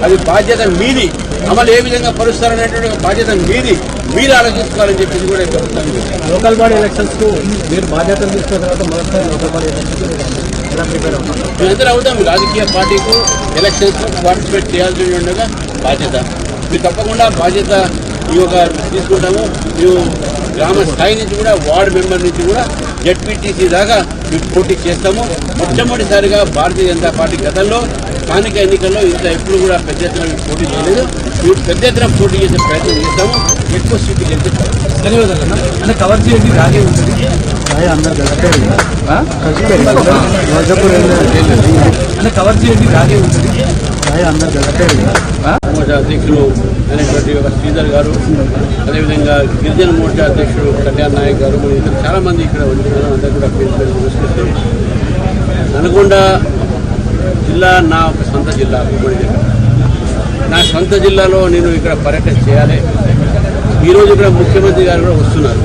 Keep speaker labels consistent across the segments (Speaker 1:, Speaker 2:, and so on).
Speaker 1: అది బాధ్యత మీది. అమలు ఏ విధంగా పరుస్తారనేటువంటి బాధ్యత మీది. మీరు ఆలోచించుకోవాలని చెప్పేసి కూడా
Speaker 2: లోకల్ బాడీ ఎలక్షన్స్ కు మీరు బాధ్యతలు తీసుకున్న తర్వాత మొదటిసారి లోకల్ బాడీ ఎలక్షన్స్ ఎలా ప్రిపేర్ అవుతాం?
Speaker 1: మేమందరూ అవుతాం. రాజకీయ పార్టీకు ఎలక్షన్స్ పార్టిసిపేట్ చేయాల్సి ఉండగా బాధ్యత మీరు తప్పకుండా బాధ్యత ఈ యొక్క తీసుకుంటాము. మేము గ్రామ స్థాయి నుంచి కూడా వార్డు మెంబర్ నుంచి కూడా జడ్పీటీసీ దాకా మేము పోటీ చేస్తాము. మొట్టమొదటిసారిగా భారతీయ జనతా పార్టీ గతంలో స్థానిక ఎన్నికల్లో ఇంత ఎప్పుడు కూడా పెద్ద ఎత్తున మేము పోటీ చేయలేదు. మేము పెద్ద ఎత్తున పోటీ చేసే ప్రయత్నం చేస్తాము. ఎక్కువ సీట్లు గెలిపిస్తాము.
Speaker 2: అంటే కవర్ చేయండి రాగే ఉంటుంది అంటే కవర్ చేయండి రాగే ఉంటుంది
Speaker 1: మోర్చా అధ్యక్షులు అయినటువంటి ఒక శ్రీధర్ గారు, అదేవిధంగా గిరిజన మోర్చా అధ్యక్షుడు కళ్యాణ్ నాయక్ గారు, మరి ఇతర చాలామంది ఇక్కడ ఉంటున్నారు. అందరూ కూడా పేరు పేరు నమస్కరిస్తారు. నల్గొండ జిల్లా నా ఒక సొంత జిల్లా, ఉమ్మడి జిల్లా. నా సొంత జిల్లాలో నేను ఇక్కడ పర్యటన చేయాలి. ఈరోజు ఇక్కడ ముఖ్యమంత్రి గారు కూడా వస్తున్నారు.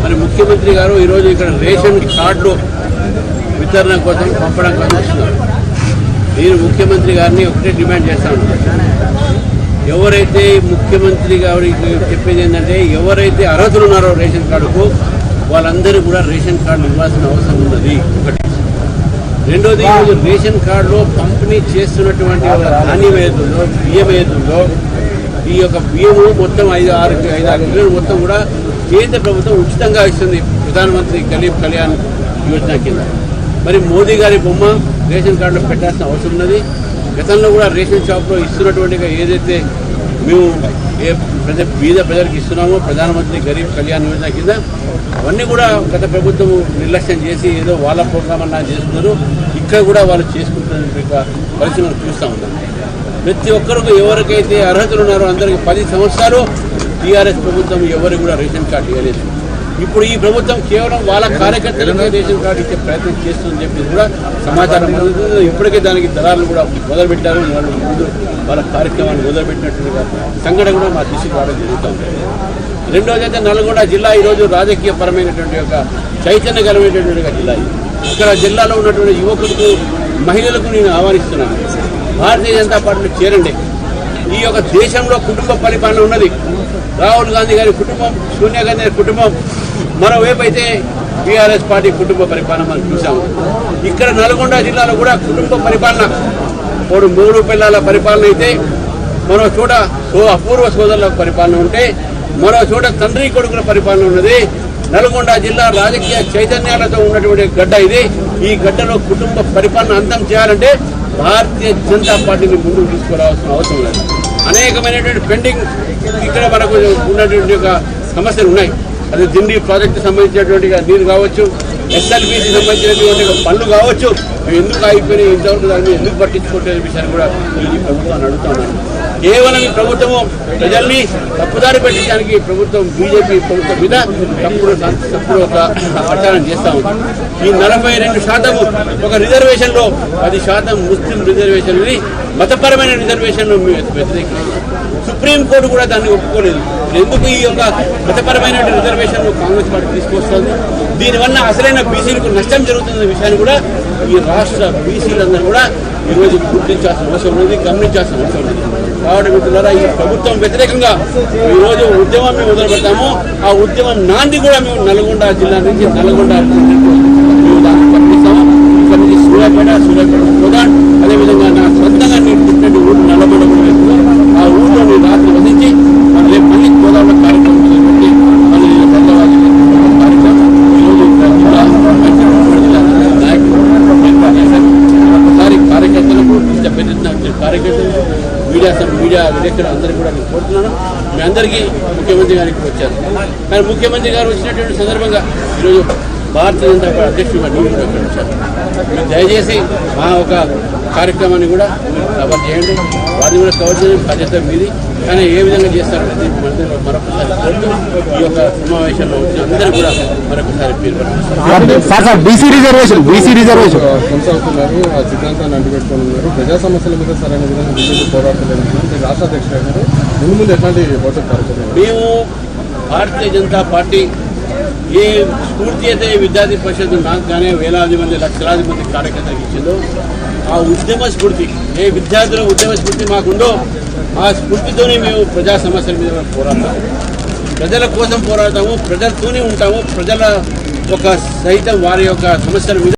Speaker 1: మరి ముఖ్యమంత్రి గారు ఈరోజు ఇక్కడ రేషన్ కార్డులు వితరణ కోసం పంపడం కోసం వస్తున్నారు. నేను ముఖ్యమంత్రి గారిని ఒకటే డిమాండ్ చేస్తాను. ఎవరైతే ముఖ్యమంత్రి గారికి చెప్పేది ఏంటంటే ఎవరైతే అర్హతలు ఉన్నారో రేషన్ కార్డుకు వాళ్ళందరూ కూడా రేషన్ కార్డు ఇవ్వాల్సిన అవసరం ఉన్నది. ఒకటి. రెండోది, ఈరోజు రేషన్ కార్డులో పంపిణీ చేస్తున్నటువంటి ధాన్యం ఏదుందో, బియ్యం ఏదుందో, ఈ యొక్క బియ్యము మొత్తం 5-6 కిలోలు మొత్తం కూడా కేంద్ర ప్రభుత్వం ఉచితంగా ఇస్తుంది ప్రధానమంత్రి గరీబ్ కళ్యాణ్ యోజన కింద. మరి మోదీ గారి బొమ్మ రేషన్ కార్డులో పెట్టాల్సిన అవసరం ఉన్నది. గతంలో కూడా రేషన్ షాప్లో ఇస్తున్నటువంటి ఏదైతే మేము బీద ప్రజలకు ఇస్తున్నామో ప్రధానమంత్రి గరీబ్ కళ్యాణ్ యోజన కింద అవన్నీ కూడా గత ప్రభుత్వం నిర్లక్ష్యం చేసి ఏదో వాళ్ళ ప్రోగ్రామ్ అన్నా చేస్తున్నారు. ఇక్కడ కూడా వాళ్ళు చేసుకుంటున్న పరిస్థితులను చూస్తూ ఉన్నాం. ప్రతి ఒక్కరికి ఎవరికైతే అర్హతలు ఉన్నారో అందరికీ 10 సంవత్సరాలు టీఆర్ఎస్ ప్రభుత్వం ఎవరికి కూడా రేషన్ కార్డు ఇవ్వలేదు. ఇప్పుడు ఈ ప్రభుత్వం కేవలం వాళ్ళ కార్యకర్తలకే రేషన్ కార్డు ఇచ్చే ప్రయత్నం చేస్తుందని చెప్పి కూడా సమాచారం అందుతుంది. ఇప్పటికే దానికి దళాలు కూడా మొదలుపెట్టారు. వాళ్ళు ముందు వాళ్ళ కార్యక్రమాన్ని మొదలుపెట్టినట్టుగా సంఘటన కూడా మా దృష్టికి రావడం జరుగుతుంది. రెండోది అయితే నల్గొండ జిల్లా ఈరోజు రాజకీయ పరమైనటువంటి ఒక చైతన్యకరమైనటువంటి జిల్లా. ఇక్కడ జిల్లాలో ఉన్నటువంటి యువకులకు, మహిళలకు నేను ఆహ్వానిస్తున్నాను. భారతీయ జనతా పార్టీలో చేరండి. ఈ యొక్క దేశంలో కుటుంబ పరిపాలన ఉన్నది. రాహుల్ గాంధీ గారి కుటుంబం, సోనియా గాంధీ గారి కుటుంబం, మరోవైపు అయితే టీఆర్ఎస్ పార్టీ కుటుంబ పరిపాలన మనం చూసాము. ఇక్కడ నల్గొండ జిల్లాలో కూడా కుటుంబ పరిపాలన, ఇప్పుడు 3 పిల్లల పరిపాలన అయితే, మరో చోట అపూర్వ సోదరుల పరిపాలన ఉంటే, మరో చోట తండ్రి కొడుకుల పరిపాలన ఉన్నది. నల్గొండ జిల్లా రాజకీయ చైతన్యాలతో ఉన్నటువంటి గడ్డ ఇది. ఈ గడ్డలో కుటుంబ పరిపాలన అంతం చేయాలంటే భారతీయ జనతా పార్టీని ముందుకు తీసుకురావాల్సిన అవసరం లేదు. అనేకమైనటువంటి పెండింగ్ ఇక్కడ మనకు ఉన్నటువంటి ఒక సమస్యలు ఉన్నాయి. అది దిండి ప్రాజెక్టు సంబంధించినటువంటి నీరు కావచ్చు, ఎస్ఎల్బీసీ సంబంధించినటువంటి పనులు కావచ్చు. ఎందుకు ఆగిపోయినాయి, ఇంతవరకు దాన్ని ఎందుకు పట్టించుకోవట్లేదు విషయాన్ని కూడా ఈ ప్రభుత్వాన్ని అడుగుతా ఉన్నాను. కేవలం ఈ ప్రభుత్వము ప్రజల్ని తప్పుదారి పెట్టడానికి ప్రభుత్వం బీజేపీ ప్రభుత్వం మీద తప్పుడు ఒక ప్రచారం చేస్తూ ఉంది. ఈ 42% ఒక రిజర్వేషన్లో 10% ముస్లిం రిజర్వేషన్ని మతపరమైన రిజర్వేషన్ వ్యతిరేకించారు. సుప్రీంకోర్టు కూడా దాన్ని ఒప్పుకోలేదు. ఎందుకు ఈ యొక్క మతపరమైన రిజర్వేషన్ కాంగ్రెస్ పార్టీ తీసుకొస్తుంది? దీనివల్ల అసలైన బీసీలకు నష్టం జరుగుతున్న విషయాన్ని కూడా ఈ రాష్ట్ర బీసీలందరూ కూడా ఈరోజు గుర్తించాల్సిన అవసరం ఉంది, గమనించాల్సిన అవసరం ఉంది. కాబట్టి మిత్రులారా, ఈ ప్రభుత్వం వ్యతిరేకంగా ఈరోజు ఉద్యమం మేము మొదలు పెడతాము. ఆ ఉద్యమం నాంది కూడా మేము నల్గొండ జిల్లా నుంచి నల్గొండ మేము దాన్ని పంపిస్తాము. ఇక్కడ నుంచి సూర్యాపేట కోదాడ్, అదేవిధంగా నా సొంతంగా నేను పుట్టినట్టు ఊరు నల్లగొండ ఆ ఊళ్ళో నేను రాత్రి వసించి రేపు మళ్ళీ కోదాడ కార్యక్రమం మొదలుపెట్టి మళ్ళీ హైదరాబాద్ కార్యక్రమం ఈరోజు జిల్లా నాయకులు ఏర్పాటు చేశారు. ఒకసారి కార్యకర్తలకు ఇంత పెద్ద కార్యకర్తలు మీడియా విలేకరులు అందరికీ కూడా నేను కోరుతున్నాను. మీ అందరికీ ముఖ్యమంత్రి గారికి వచ్చారు. కానీ ముఖ్యమంత్రి గారు వచ్చినటువంటి సందర్భంగా ఈరోజు భారతీయ జనతా పార్టీ అధ్యక్షుడిగా నేను కూడా ఇక్కడ వచ్చాను. మీరు దయచేసి మా ఒక కార్యక్రమాన్ని కూడా కవర్ చేయండి. వారిని కూడా కవర్ చేయడం బాధ్యత మీది. కానీ ఏ విధంగా చేస్తారనేది మరొకసారి కోరుతూ ఈ యొక్క సమావేశంలో వచ్చిన అందరూ కూడా మరొకసారి పేరు
Speaker 3: కొనసాగుతున్నారు. ఆ సిద్ధాంతాన్ని అంటుపెట్టుకుని ఉన్నారు. ప్రజా సమస్యల మీద సరైన విధంగా బీజేపీ పోరాడలేదు. రాష్ట్ర అధ్యక్షుడు గారు ముందు ఎట్లాంటి భవిష్యత్ కార్యక్రమం?
Speaker 1: మేము భారతీయ జనతా పార్టీ ఏ స్ఫూర్తి అయితే విద్యార్థి పరిషత్ నాకు కానీ వేలాది మంది, లక్షలాది మంది కార్యకర్తలకు ఇచ్చిందో ఆ ఉద్యమ స్ఫూర్తి, ఏ విద్యార్థుల ఉద్యమ స్ఫూర్తి మాకుందో ఆ స్ఫూర్తితోనే మేము ప్రజా సమస్యల మీద పోరాడతాము, ప్రజల కోసం పోరాడతాము, ప్రజలతోనే ఉంటాము, ప్రజల యొక్క సహితం వారి యొక్క సమస్యల మీద